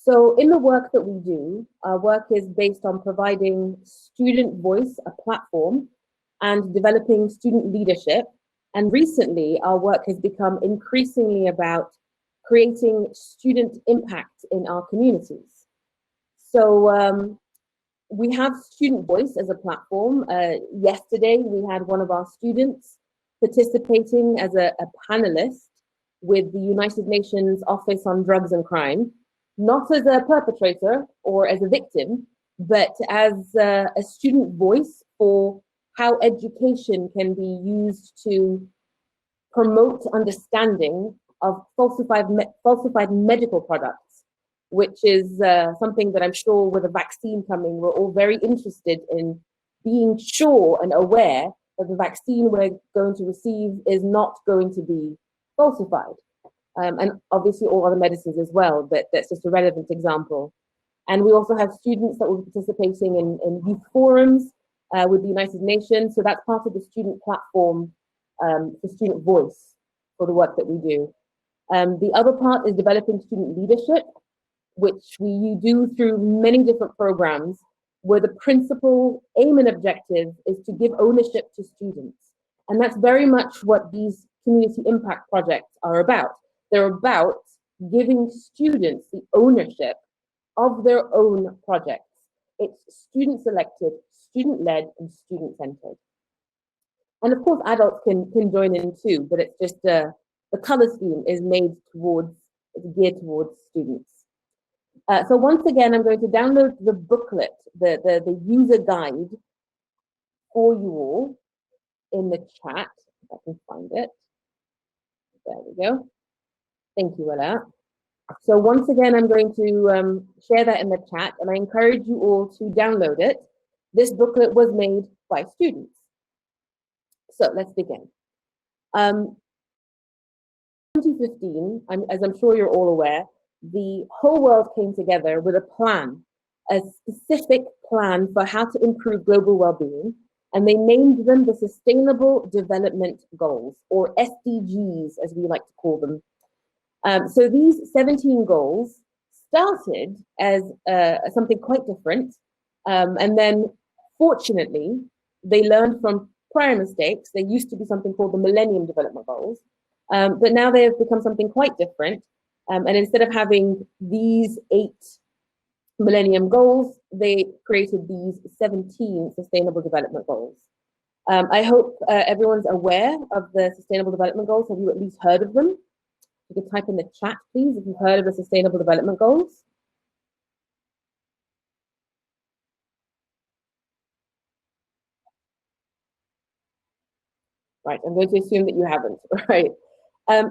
So in the work that we do, our work is based on providing student voice, a platform, and developing student leadership. And recently, our work has become increasingly about creating student impact in our communities. So we have student voice as a platform. Yesterday, we had one of our students participating as a panelist with the United Nations Office on Drugs and Crime, not as a perpetrator or as a victim, but as a student voice for how education can be used to promote understanding of falsified medical products, which is something that I'm sure with a vaccine coming, we're all very interested in being sure and aware that the vaccine we're going to receive is not going to be falsified. And obviously all other medicines as well, but that's just a relevant example. And we also have students that will be participating in youth forums with the United Nations. So that's part of the student platform for student voice for the work that we do. The other part is developing student leadership, which we do through many different programs, where the principal aim and objective is to give ownership to students. And that's very much what these community impact projects are about. They're about giving students the ownership of their own projects. It's student-selected, student-led, and student-centered. And of course, adults can join in too, but it's just the color scheme is geared towards students. So once again, I'm going to download the booklet, the user guide for you all in the chat, if I can find it. There we go. Thank you, Ella. So once again, I'm going to share that in the chat, and I encourage you all to download it. This booklet was made by students. So let's begin. 2015, as I'm sure you're all aware, the whole world came together with a plan, a specific plan for how to improve global well-being, and they named them the Sustainable Development Goals, or SDGs, as we like to call them. So these 17 goals started as something quite different, and then fortunately, they learned from prior mistakes. There used to be something called the Millennium Development Goals, but now they have become something quite different. And instead of having these 8 Millennium Goals, they created these 17 Sustainable Development Goals. I hope everyone's aware of the Sustainable Development Goals. Have you at least heard of them? You can type in the chat, please, if you've heard of the Sustainable Development Goals. Right, I'm going to assume that you haven't, right?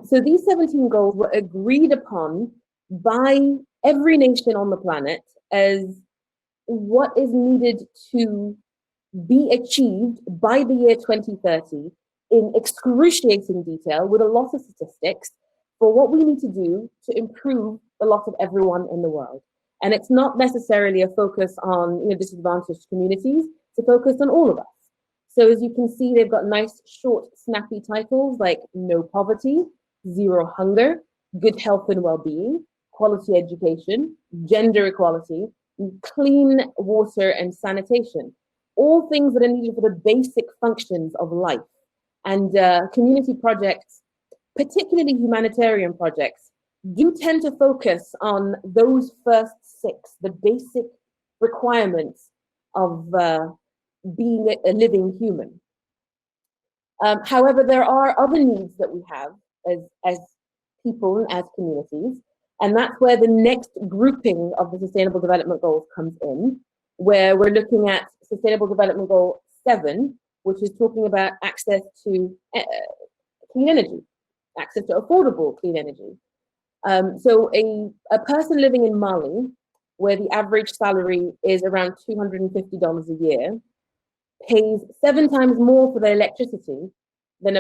So these 17 goals were agreed upon by every nation on the planet as what is needed to be achieved by the year 2030 in excruciating detail with a lot of statistics for what we need to do to improve the lot of everyone in the world. And it's not necessarily a focus on disadvantaged communities, it's a focus on all of us. So as you can see, they've got nice, short, snappy titles like no poverty, zero hunger, good health and well-being, quality education, gender equality, clean water and sanitation. All things that are needed for the basic functions of life. And community projects, particularly humanitarian projects, do tend to focus on those first 6, the basic requirements of being a living human. However, there are other needs that we have as people and as communities, and that's where the next grouping of the Sustainable Development Goals comes in, where we're looking at Sustainable Development Goal 7, which is talking about access to clean energy, access to affordable clean energy. So a person living in Mali, where the average salary is around $250 a year, pays 7 times more for their electricity than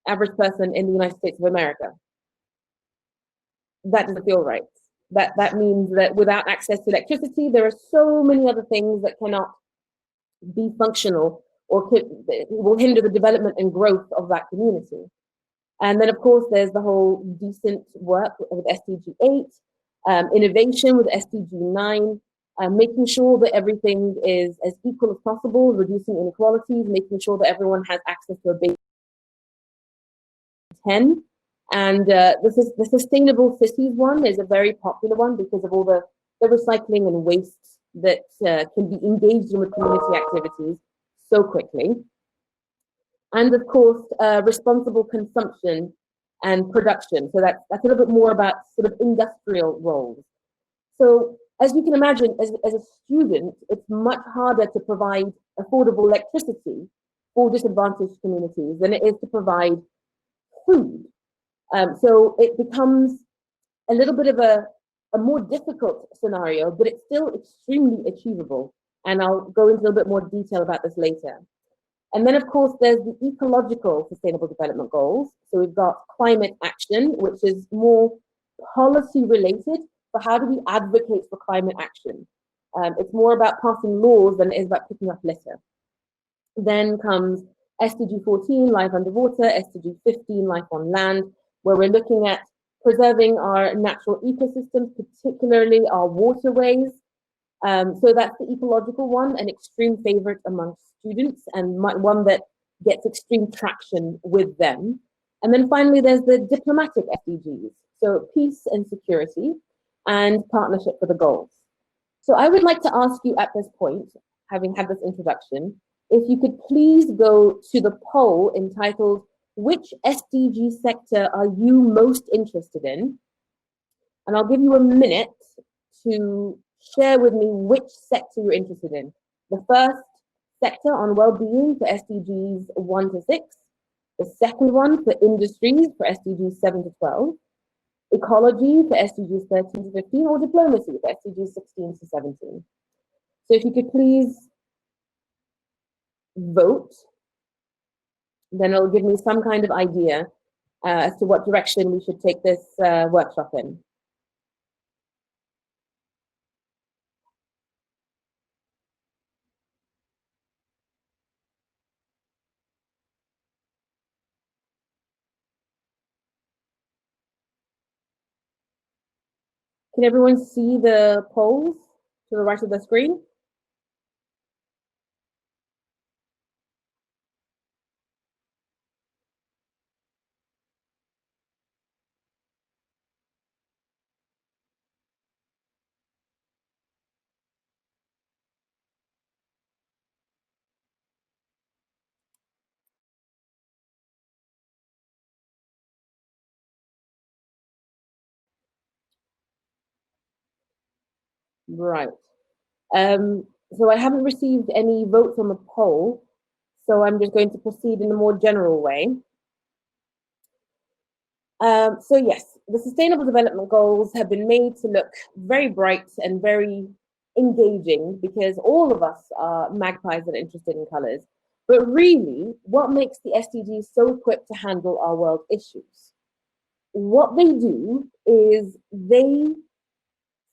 average person in the United States of America. That doesn't feel right. That means that without access to electricity, there are so many other things that cannot be functional or will hinder the development and growth of that community. And then, of course, there's the whole decent work with SDG 8, innovation with SDG 9, making sure that everything is as equal as possible, reducing inequalities, making sure that everyone has access to a basic 10. And the sustainable cities one is a very popular one because of all the recycling and waste that can be engaged in with community activities so quickly. And of course, responsible consumption and production. So that's a little bit more about sort of industrial roles. So as you can imagine, as a student, it's much harder to provide affordable electricity for disadvantaged communities than it is to provide food. So it becomes a little bit of a more difficult scenario, but it's still extremely achievable. And I'll go into a little bit more detail about this later. And then, of course, there's the ecological sustainable development goals. So we've got climate action, which is more policy related. So how do we advocate for climate action? It's more about passing laws than it is about picking up litter. Then comes SDG 14, life underwater, SDG 15, life on land, where we're looking at preserving our natural ecosystems, particularly our waterways. So that's the ecological one, an extreme favorite among students and one that gets extreme traction with them. And then finally, there's the diplomatic SDGs, so peace and security and partnership for the goals. So I would like to ask you at this point, having had this introduction, if you could please go to the poll entitled, which SDG sector are you most interested in? And I'll give you a minute to share with me which sector you're interested in. The first sector on well-being for SDGs 1 to 6, the second one for industries for SDGs 7 to 12, ecology for SDGs 13 to 15, or diplomacy for SDGs 16 to 17. So if you could please vote, then it'll give me some kind of idea as to what direction we should take this workshop in. Can everyone see the polls to the right of the screen? Right. So I haven't received any votes on the poll, so I'm just going to proceed in a more general way. So yes, the Sustainable Development Goals have been made to look very bright and very engaging because all of us are magpies that are interested in colors. But really, what makes the SDGs so equipped to handle our world issues? What they do is they,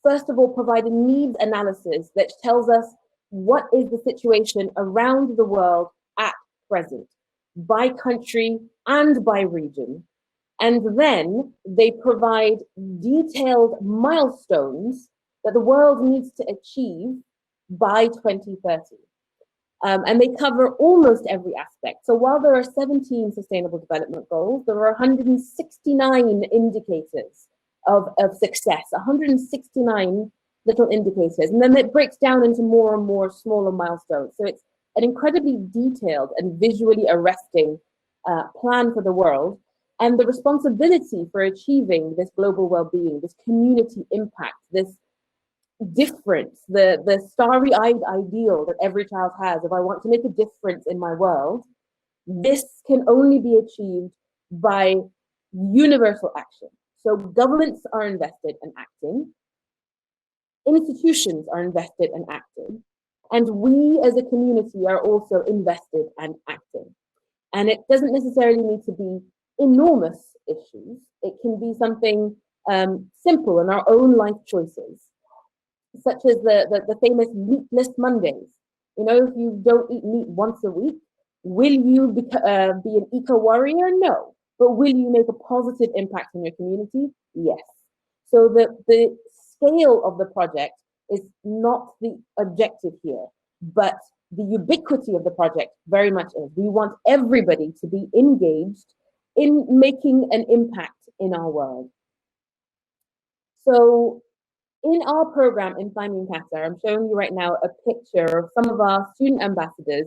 first of all, provide a needs analysis that tells us what is the situation around the world at present, by country and by region. And then they provide detailed milestones that the world needs to achieve by 2030. And they cover almost every aspect. So while there are 17 sustainable development goals, there are 169 indicators of success, 169 little indicators. And then it breaks down into more and more smaller milestones. So it's an incredibly detailed and visually arresting plan for the world. And the responsibility for achieving this global well-being, this community impact, this difference, the starry-eyed ideal that every child has, if I want to make a difference in my world, this can only be achieved by universal action. So governments are invested in acting, institutions are invested in acting, and we as a community are also invested and acting. And it doesn't necessarily need to be enormous issues. It can be something simple in our own life choices, such as the famous meatless Mondays. You know, if you don't eat meat once a week, will you be an eco-warrior? No. But will you make a positive impact in your community? Yes. So the scale of the project is not the objective here, but the ubiquity of the project very much is. We want everybody to be engaged in making an impact in our world. So in our program in THIMUN Qatar, I'm showing you right now a picture of some of our student ambassadors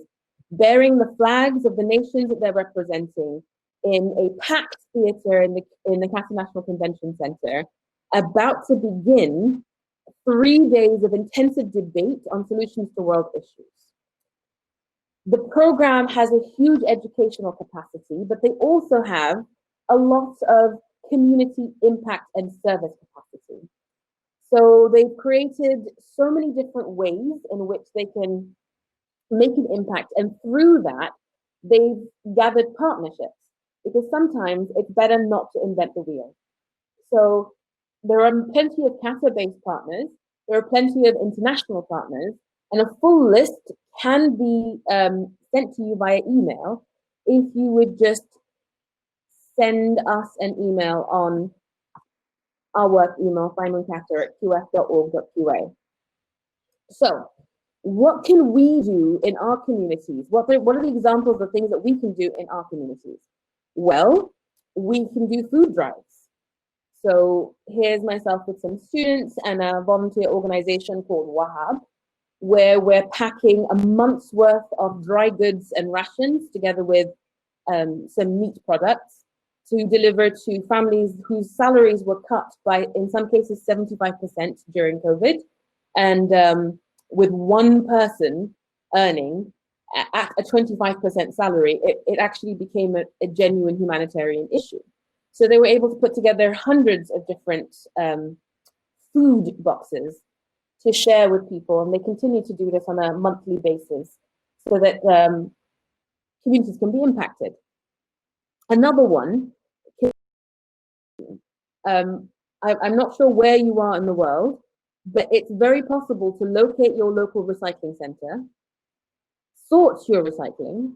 bearing the flags of the nations that they're representing in a packed theater in the Qatar National Convention Center, about to begin 3 days of intensive debate on solutions to world issues. The program has a huge educational capacity, but they also have a lot of community impact and service capacity. So they've created so many different ways in which they can make an impact, and through that, they've gathered partnerships, because sometimes it's better not to invent the wheel. So there are plenty of Qatar-based partners, there are plenty of international partners, and a full list can be sent to you via email if you would just send us an email on our work email, thimunqatar@qf.org.qa. So what can we do in our communities? What are the examples of things that we can do in our communities? Well, we can do food drives. So here's myself with some students and a volunteer organization called Wahab, where we're packing a month's worth of dry goods and rations together with some meat products to deliver to families whose salaries were cut by, in some cases, 75% during COVID. And with one person earning at a 25% salary, it actually became a genuine humanitarian issue. So they were able to put together hundreds of different food boxes to share with people, and they continue to do this on a monthly basis so that communities can be impacted. Another one, I'm not sure where you are in the world, but it's very possible to locate your local recycling center, sort your recycling,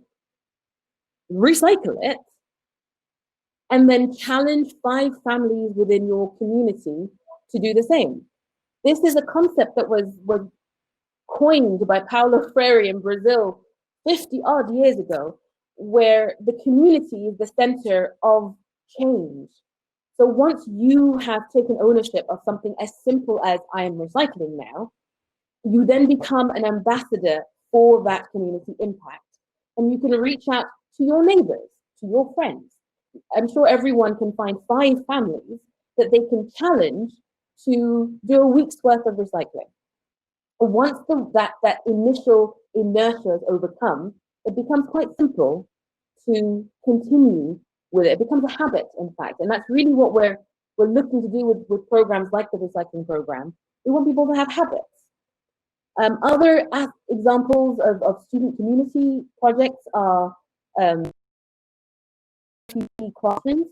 recycle it, and then challenge 5 families within your community to do the same. This is a concept that was coined by Paulo Freire in Brazil 50 odd years ago, where the community is the center of change. So once you have taken ownership of something as simple as I am recycling now, you then become an ambassador for that community impact. And you can reach out to your neighbors, to your friends. I'm sure everyone can find 5 families that they can challenge to do a week's worth of recycling. Once that initial inertia is overcome, it becomes quite simple to continue with it. It becomes a habit, in fact, and that's really what we're looking to do with programs like the recycling program. We want people to have habits. Other examples of student community projects are classrooms.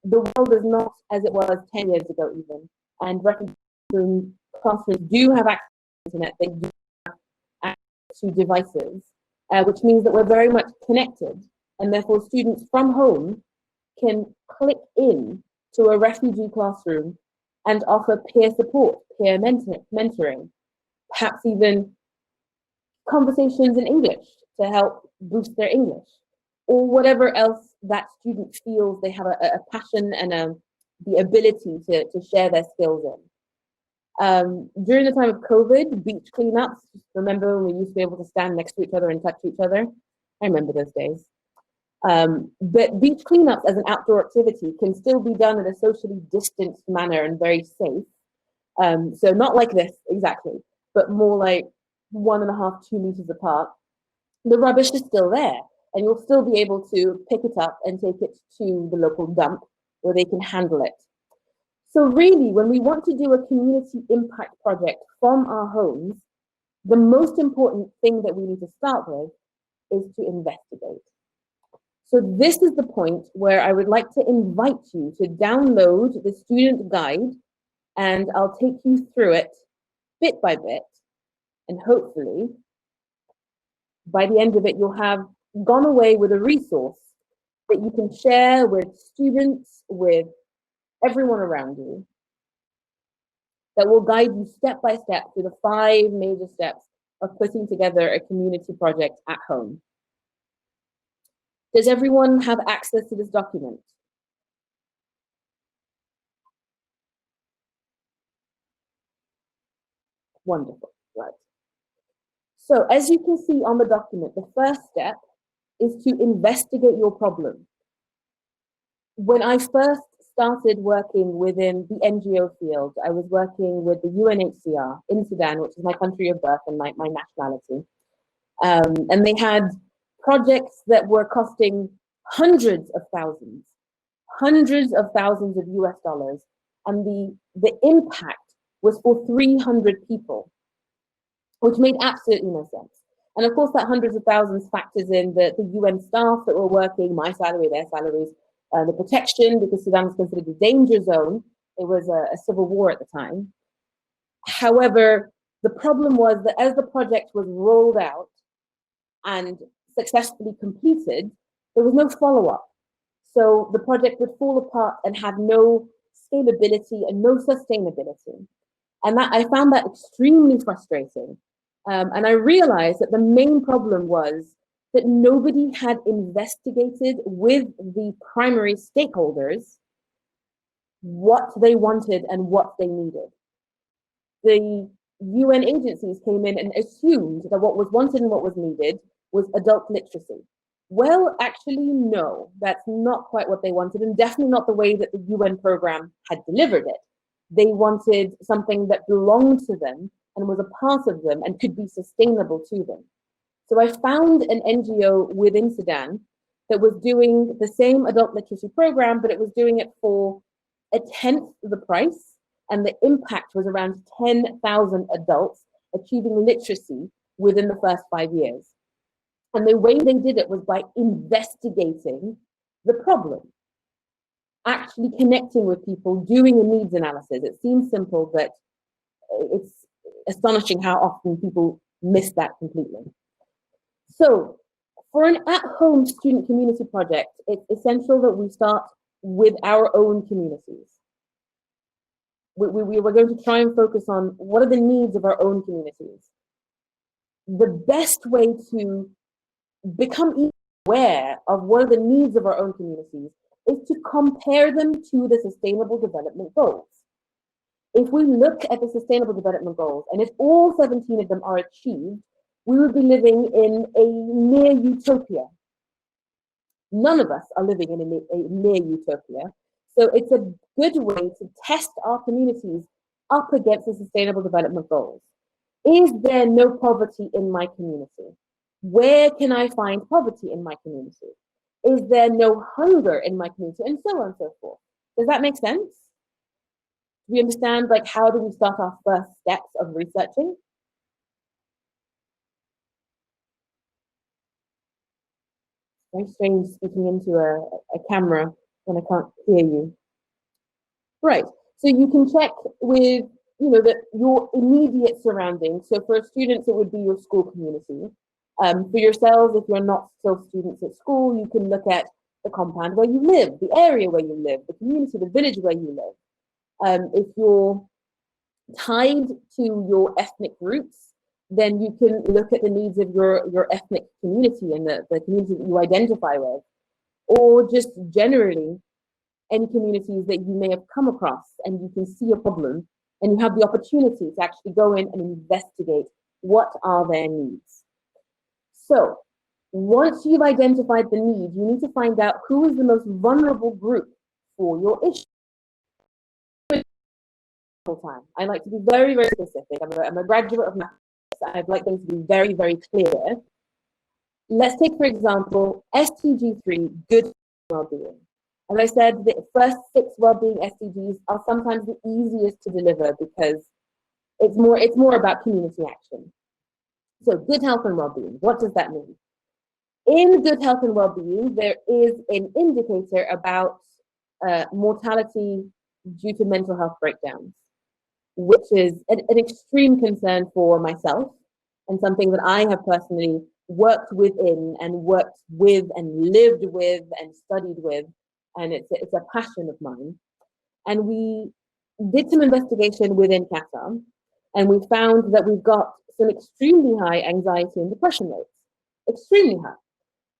The world is not as it was 10 years ago even, and refugee classrooms do have access to the internet, they do have access to devices, which means that we're very much connected, and therefore students from home can click in to a refugee classroom and offer peer support, peer mentoring, perhaps even conversations in English to help boost their English, or whatever else that student feels they have a passion and the ability to share their skills in. During the time of COVID, beach cleanups, remember when we used to be able to stand next to each other and touch each other? I remember those days. But beach cleanups as an outdoor activity can still be done in a socially distanced manner and very safe. So not like this exactly, but more like 1.5 to 2 meters apart. The rubbish is still there, and you'll still be able to pick it up and take it to the local dump where they can handle it. So really, when we want to do a community impact project from our homes, the most important thing that we need to start with is to investigate. So this is the point where I would like to invite you to download the student guide, and I'll take you through it bit by bit, and hopefully by the end of it, you'll have gone away with a resource that you can share with students, with everyone around you. that will guide you step by step through the 5 major steps of putting together a community project at home. Does everyone have access to this document? Wonderful, right. So as you can see on the document, the first step is to investigate your problem. When I first started working within the NGO field, I was working with the UNHCR in Sudan, which is my country of birth and my nationality. And they had projects that were costing hundreds of thousands of US dollars. And the impact was for 300 people, which made absolutely no sense. And of course, that hundreds of thousands factors in the UN staff that were working, my salary, their salaries, the protection, because Sudan was considered a danger zone. It was a civil war at the time. However, the problem was that as the project was rolled out and successfully completed, there was no follow-up. So the project would fall apart and have no scalability and no sustainability. And that I found that extremely frustrating. And I realized that the main problem was that nobody had investigated with the primary stakeholders what they wanted and what they needed. The UN agencies came in and assumed that what was wanted and what was needed was adult literacy. Well, actually, no, that's not quite what they wanted, and definitely not the way that the UN program had delivered it. They wanted something that belonged to them and was a part of them and could be sustainable to them. So I found an NGO within Sudan that was doing the same adult literacy program, but it was doing it for 1/10 the price, and the impact was around 10,000 adults achieving literacy within the first 5 years. And the way they did it was by investigating the problem, actually connecting with people, doing a needs analysis. It seems simple, but it's astonishing how often people miss that completely. So for an at-home student community project, it's essential that we start with our own communities. We're going to try and focus on what are the needs of our own communities. The best way to become aware of what are the needs of our own communities is to compare them to the Sustainable Development Goals. If we look at the Sustainable Development Goals, and if all 17 of them are achieved, we would be living in a near utopia. None of us are living in a near utopia. So it's a good way to test our communities up against the Sustainable Development Goals. Is there no poverty in my community? Where can I find poverty in my community? Is there no hunger in my community? And so on and so forth. Does that make sense? Do we understand, like, how do we start our first steps of researching? Very strange speaking into a camera when I can't hear you. Right, so you can check with, your immediate surroundings. So for students, it would be your school community. For yourselves, if you're not still students at school, you can look at the compound where you live, the area where you live, the community, the village where you live. If you're tied to your ethnic roots, then you can look at the needs of your ethnic community and the community that you identify with, or just generally any communities that you may have come across and you can see a problem and you have the opportunity to actually go in and investigate what are their needs. So once you've identified the need, you need to find out who is the most vulnerable group for your issue. I like to be very, very specific. I'm a graduate of maths. I'd like things to be very, very clear. Let's take, for example, SDG 3, good well-being. As I said, the first 6 well-being SDGs are sometimes the easiest to deliver because it's more about community action. So good health and well-being, what does that mean? In good health and well-being, there is an indicator about mortality due to mental health breakdowns, which is an extreme concern for myself and something that I have personally worked within and worked with and lived with and studied with, and it's a passion of mine. And we did some investigation within Qatar, and we found that we've got some extremely high anxiety and depression rates, extremely high.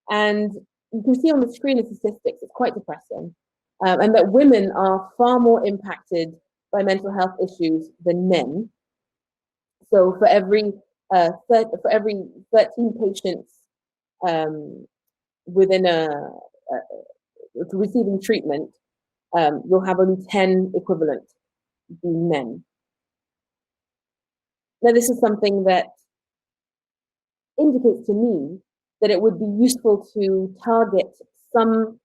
And you can see on the screen the statistics, it's quite depressing. And that women are far more impacted by mental health issues than men. So for every 13 patients within receiving treatment, you'll have only 10 equivalent being men. Now, this is something that indicates to me that it would be useful to target some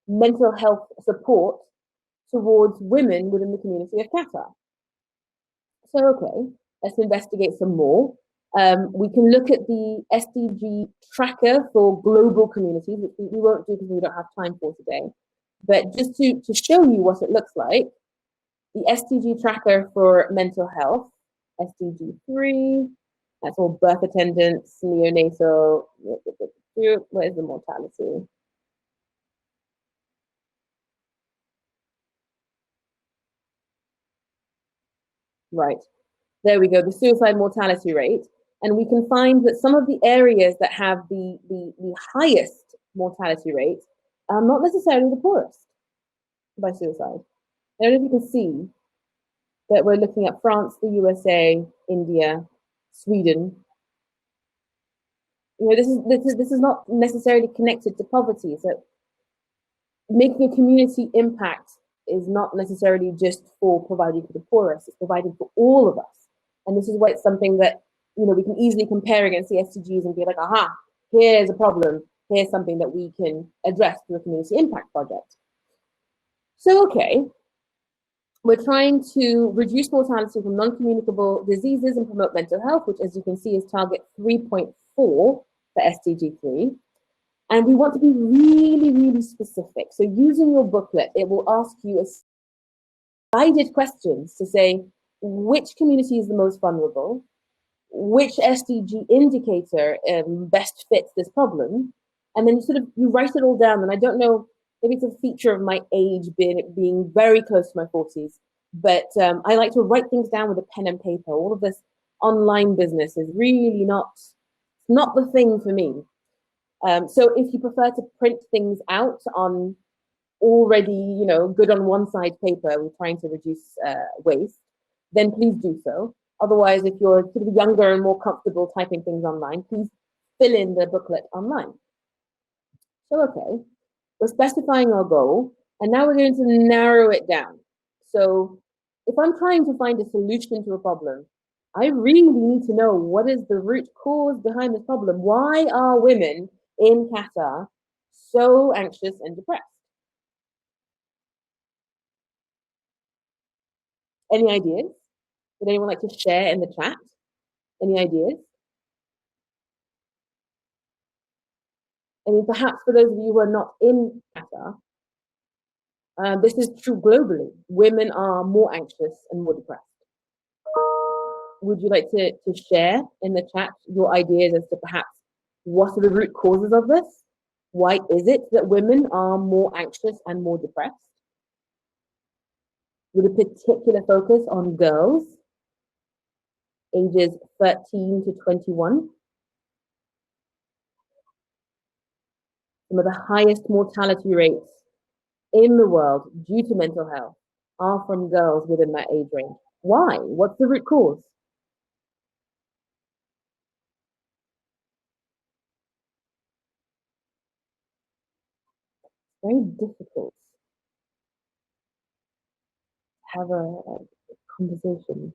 mental health support towards women within the community of Qatar. So, okay, let's investigate some more. We can look at the SDG tracker for global communities, which we won't do because we don't have time for today. But just to show you what it looks like, the SDG tracker for mental health, SDG 3, that's all birth attendance, neonatal, where's the mortality? Right, there we go, the suicide mortality rate. And we can find that some of the areas that have the highest mortality rate are not necessarily the poorest by suicide. I don't know if you can see that we're looking at France, the USA, India, Sweden. You know, this is not necessarily connected to poverty. So making a community impact is not necessarily just for providing for the poorest, it's providing for all of us. And this is why it's something that, you know, we can easily compare against the SDGs and be like, aha, here's a problem, here's something that we can address through a community impact project. So, okay, we're trying to reduce mortality from non-communicable diseases and promote mental health, which, as you can see, is target 3.4 for SDG 3. And we want to be really, really specific. So using your booklet, it will ask you guided questions to say which community is the most vulnerable, which SDG indicator best fits this problem, and then you write it all down. And I don't know, maybe it's a feature of my age being very close to my 40s, but I like to write things down with a pen and paper. All of this online business is really not the thing for me. So if you prefer to print things out on already, you know, good on one side paper, we're trying to reduce waste, then please do so. Otherwise, if you're sort of younger and more comfortable typing things online, please fill in the booklet online. So, okay, we're specifying our goal, and now we're going to narrow it down. So if I'm trying to find a solution to a problem, I really need to know what is the root cause behind this problem. Why are women in Qatar so anxious and depressed? Any ideas? Would anyone like to share in the chat? Any ideas? I mean, perhaps for those of you who are not in Qatar, this is true globally. Women are more anxious and more depressed. Would you like to share in the chat your ideas as to perhaps what are the root causes of this? Why is it that women are more anxious and more depressed? With a particular focus on girls, ages 13 to 21. Some of the highest mortality rates in the world due to mental health are from girls within that age range. Why? What's the root cause? It's very difficult to have a conversation.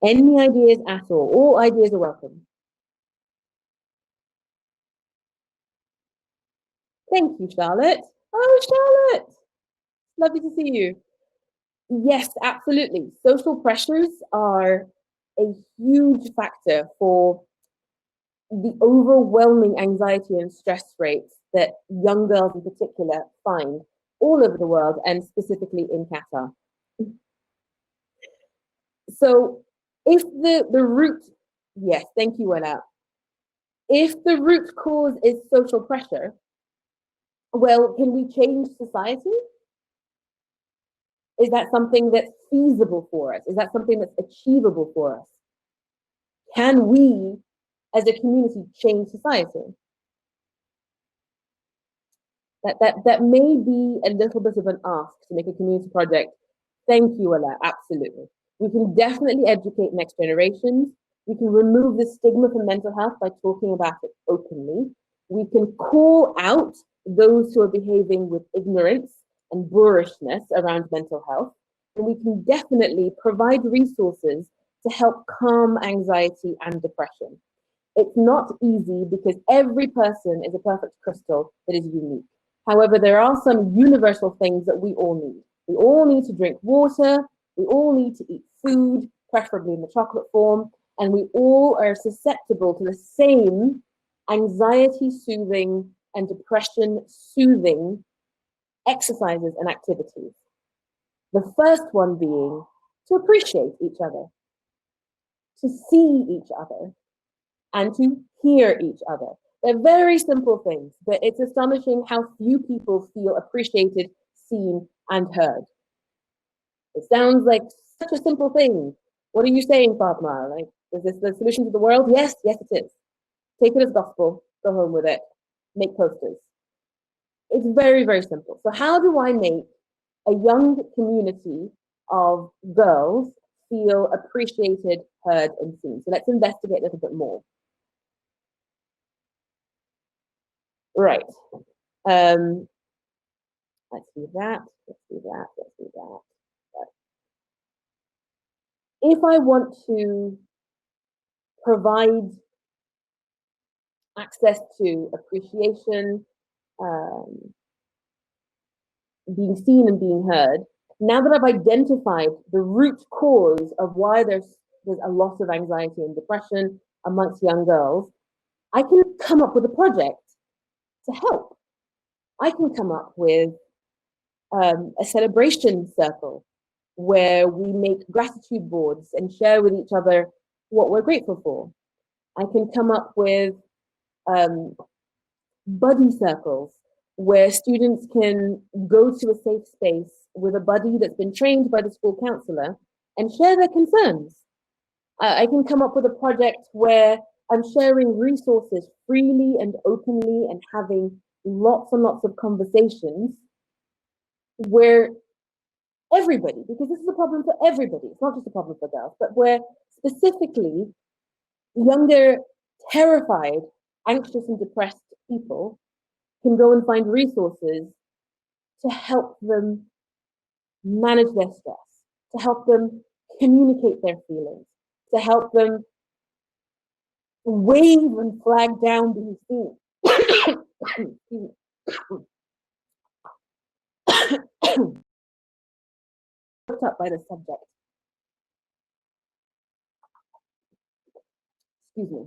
Any ideas at all? All ideas are welcome. Thank you, Charlotte. Oh, Charlotte, lovely to see you. Yes, absolutely. Social pressures are a huge factor for the overwhelming anxiety and stress rates that young girls in particular find all over the world and specifically in Qatar. So if the root, yes, thank you, Wella. If the root cause is social pressure, well, can we change society? Is that something that's feasible for us? Is that something that's achievable for us? Can we, as a community, change society? That may be a little bit of an ask to make a community project. Thank you, Ala, absolutely. We can definitely educate next generations. We can remove the stigma from mental health by talking about it openly. We can call out those who are behaving with ignorance and boorishness around mental health. And we can definitely provide resources to help calm anxiety and depression. It's not easy because every person is a perfect crystal that is unique. However, there are some universal things that we all need. We all need to drink water. We all need to eat food, preferably in the chocolate form. And we all are susceptible to the same anxiety soothing and depression soothing exercises and activities. The first one being to appreciate each other, to see each other, and to hear each other. They're very simple things, but it's astonishing how few people feel appreciated, seen, and heard. It sounds like such a simple thing. What are you saying, Fatma? Like, is this the solution to the world? Yes, yes, it is. Take it as gospel, go home with it, make posters. It's very, very simple. So how do I make a young community of girls feel appreciated, heard, and seen? So let's investigate a little bit more. Right. Let's do that. Let's do that. Let's do that. Right. If I want to provide access to appreciation, being seen and being heard, now that I've identified the root cause of why there's a lot of anxiety and depression amongst young girls, I can come up with a project to help. I can come up with a celebration circle where we make gratitude boards and share with each other what we're grateful for. I can come up with buddy circles where students can go to a safe space with a buddy that's been trained by the school counselor and share their concerns. I can come up with a project where I'm sharing resources freely and openly and having lots and lots of conversations where everybody, because this is a problem for everybody, it's not just a problem for girls, but where specifically younger, terrified, anxious and depressed people can go and find resources to help them manage their stress, to help them communicate their feelings, to help them wave and flag down being seen. Hooked up by the subject. Excuse me.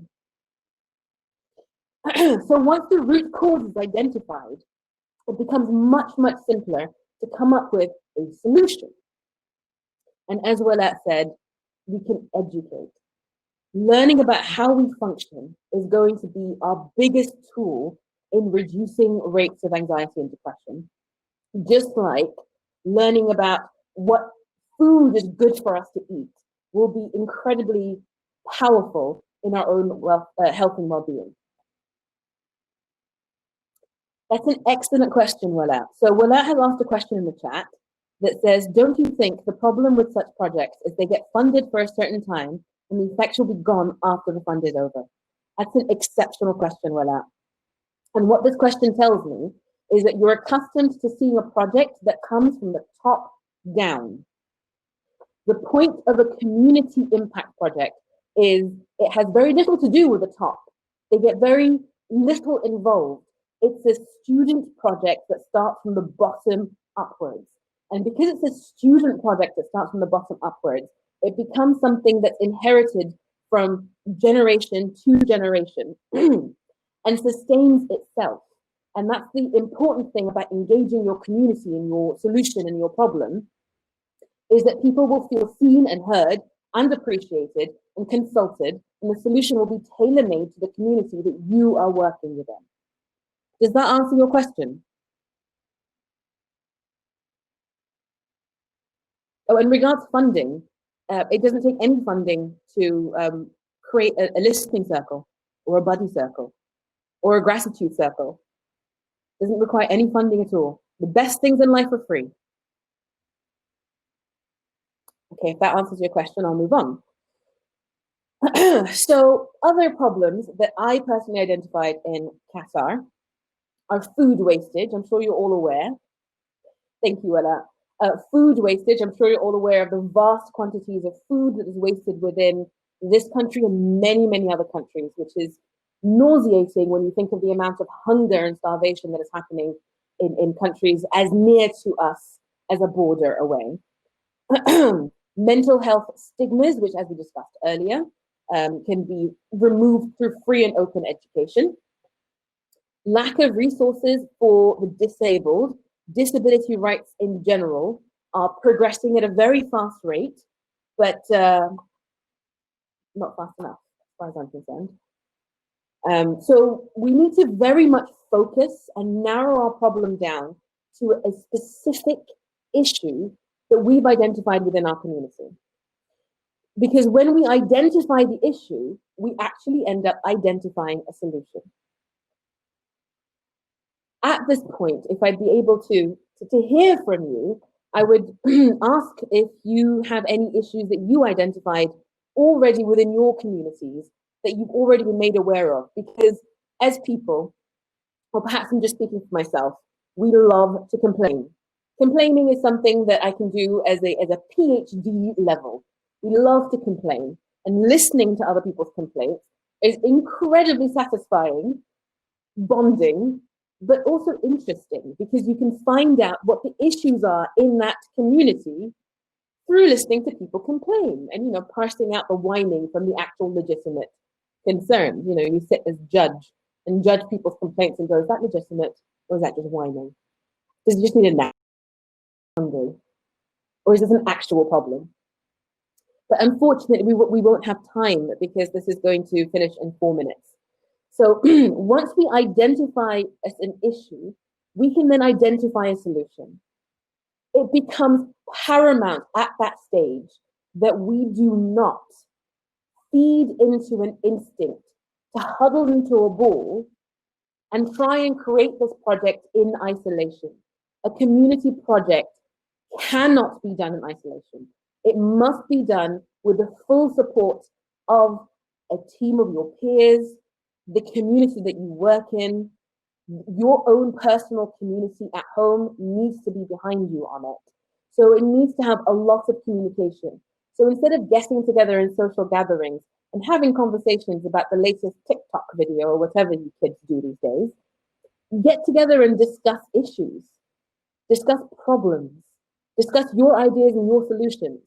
So once the root cause is identified, it becomes much, much simpler to come up with a solution. And as Walat said, we can educate. Learning about how we function is going to be our biggest tool in reducing rates of anxiety and depression. Just like learning about what food is good for us to eat will be incredibly powerful in our own health and well-being. That's an excellent question, Walat. So Walat has asked a question in the chat that says, don't you think the problem with such projects is they get funded for a certain time and the effects will be gone after the fund is over? That's an exceptional question, Walat. And what this question tells me is that you're accustomed to seeing a project that comes from the top down. The point of a community impact project is it has very little to do with the top. They get very little involved. It's a student project that starts from the bottom upwards. And because it's a student project that starts from the bottom upwards, it becomes something that's inherited from generation to generation and sustains itself. And that's the important thing about engaging your community in your solution and your problem, is that people will feel seen and heard and appreciated and consulted, and the solution will be tailor-made to the community that you are working within. Does that answer your question? Oh, in regards to funding, it doesn't take any funding to create a listening circle or a buddy circle or a gratitude circle. Doesn't require any funding at all. The best things in life are free. Okay, if that answers your question, I'll move on. So other problems that I personally identified in Qatar are food wastage. I'm sure you're all aware. Thank you, Ella. Food wastage. I'm sure you're all aware of the vast quantities of food that is wasted within this country and many, many other countries, which is nauseating when you think of the amount of hunger and starvation that is happening in countries as near to us as a border away. Mental health stigmas, which, as we discussed earlier, can be removed through free and open education. Lack of resources for the disabled, disability rights in general are progressing at a very fast rate, but not fast enough, as far as I'm concerned. So we need to very much focus and narrow our problem down to a specific issue that we've identified within our community. Because when we identify the issue, we actually end up identifying a solution. At this point, if I'd be able to hear from you, I would ask if you have any issues that you identified already within your communities that you've already been made aware of. Because as people, or perhaps I'm just speaking for myself, we love to complain. Complaining is something that I can do as a PhD level. We love to complain, and listening to other people's complaints is incredibly satisfying, bonding, but also interesting, because you can find out what the issues are in that community through listening to people complain and, parsing out the whining from the actual legitimate concerns. You sit as judge and judge people's complaints and go, is that legitimate or is that just whining? Does it just need a nap? Hungry? Or is this an actual problem? But unfortunately, we won't have time because this is going to finish in 4 minutes. So once we identify as an issue, we can then identify a solution. It becomes paramount at that stage that we do not feed into an instinct to huddle into a ball and try and create this project in isolation. A community project cannot be done in isolation. It must be done with the full support of a team of your peers, the community that you work in, your own personal community at home needs to be behind you on it. So it needs to have a lot of communication. So instead of getting together in social gatherings and having conversations about the latest TikTok video or whatever you kids do these days, get together and discuss issues, discuss problems, discuss your ideas and your solutions.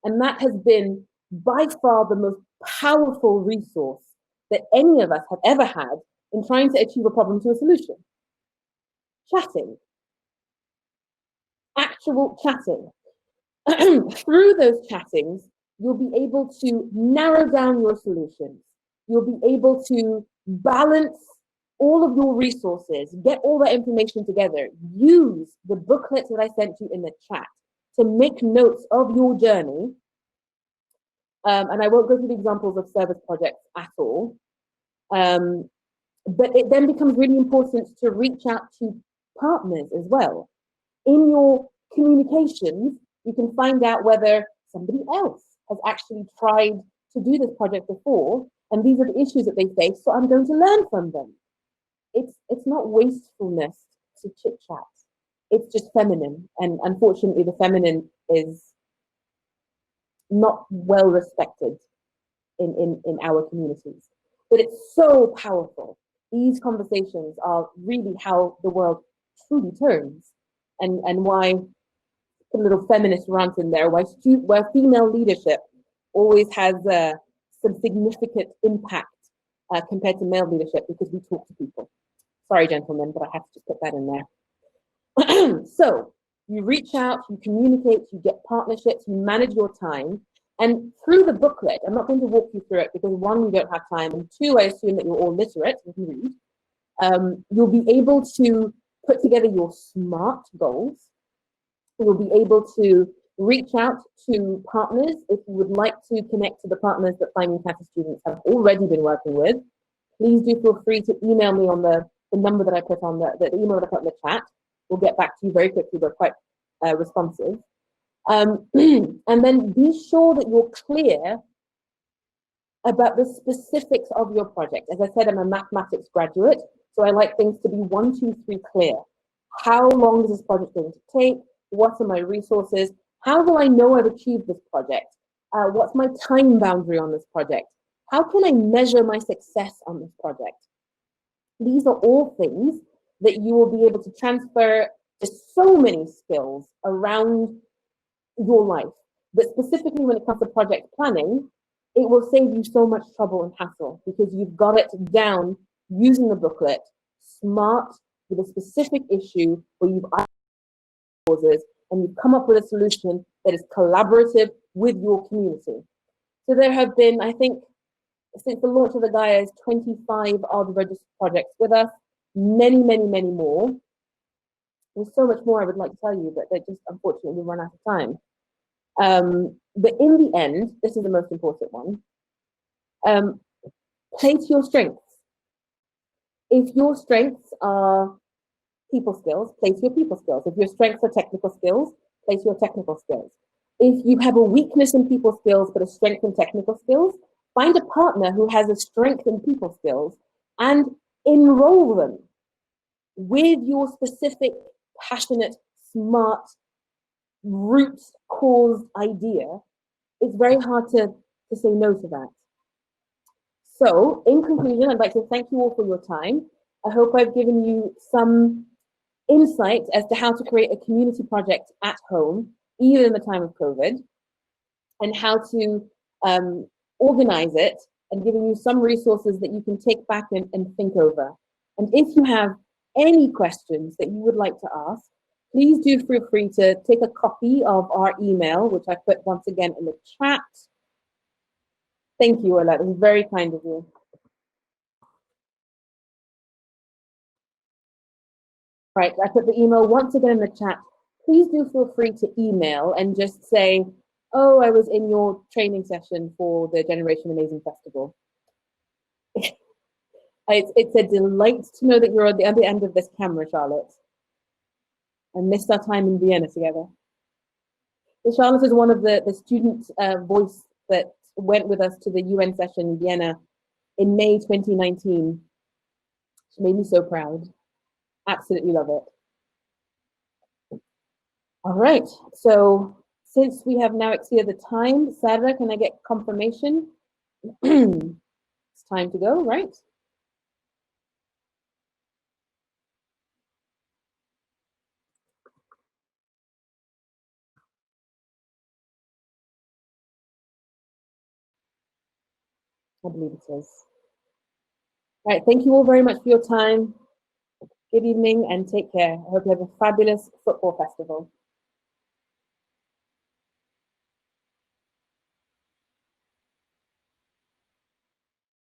And that has been by far the most powerful resource that any of us have ever had in trying to achieve a problem to a solution. Chatting. Actual chatting. Through those chattings, you'll be able to narrow down your solutions. You'll be able to balance all of your resources, get all that information together, use the booklet that I sent you in the chat to make notes of your journey. And I won't go through the examples of service projects at all. But it then becomes really important to reach out to partners as well. In your communications, you can find out whether somebody else has actually tried to do this project before, and these are the issues that they face, so I'm going to learn from them. It's not wastefulness to chit-chat. It's just feminine, and unfortunately the feminine is not well respected in our communities. But it's so powerful. These conversations are really how the world truly turns, and why, put a little feminist rant in there, why female leadership always has some significant impact compared to male leadership, because we talk to people. Sorry, gentlemen, but I have to just put that in there. So you reach out, you communicate, you get partnerships, you manage your time. And through the booklet, I'm not going to walk you through it because one, we don't have time, and two, I assume that you're all literate, you can read. You'll be able to put together your SMART goals. You'll be able to Reach out to partners if you would like to connect to the partners that THIMUN Qatar students have already been working with. Please do feel free to email me on the number that I put on the email that I put in the chat. We'll get back to you very quickly. We're quite responsive. And then be sure that you're clear about the specifics of your project. As I said, I'm a mathematics graduate, so I like things to be 1, 2, 3 clear. How long is this project going to take? What are my resources? How will I know I've achieved this project? What's my time boundary on this project? How can I measure my success on this project? These are all things that you will be able to transfer to so many skills around your life. But specifically when it comes to project planning, it will save you so much trouble and hassle because you've got it down using the booklet, smart, with a specific issue where you've causes and you've come up with a solution that is collaborative with your community. So there have been, I think, since the launch of the Gaia's 25 odd registered projects with us, many, many, many more. There's so much more I would like to tell you, but they just unfortunately run out of time. But in the end, this is the most important one. Play to your strengths. If your strengths are people skills, play to your people skills. If your strengths are technical skills, play to your technical skills. If you have a weakness in people skills but a strength in technical skills, find a partner who has a strength in people skills and enroll them with your specific, passionate, smart, root cause idea. It's very hard to say no to that. So, in conclusion, I'd like to thank you all for your time. I hope I've given you some insight as to how to create a community project at home, even in the time of COVID, and how to organize it, and giving you some resources that you can take back and think over. And if you have any questions that you would like to ask, please do feel free to take a copy of our email, which I put once again in the chat. Thank you, Ola. It was very kind of you. Right, I put the email once again in the chat. Please do feel free to email and just say, oh, I was in your training session for the Generation Amazing Festival. It's a delight to know that you're at the other end of this camera, Charlotte. I missed our time in Vienna together. So Charlotte is one of the student voice that went with us to the UN session in Vienna in May 2019. She made me so proud. Absolutely love it. All right, so since we have now exceeded the time, Sarah, can I get confirmation? It's time to go, right? I believe it is. All right, thank you all very much for your time. Good evening and take care. I hope you have a fabulous football festival.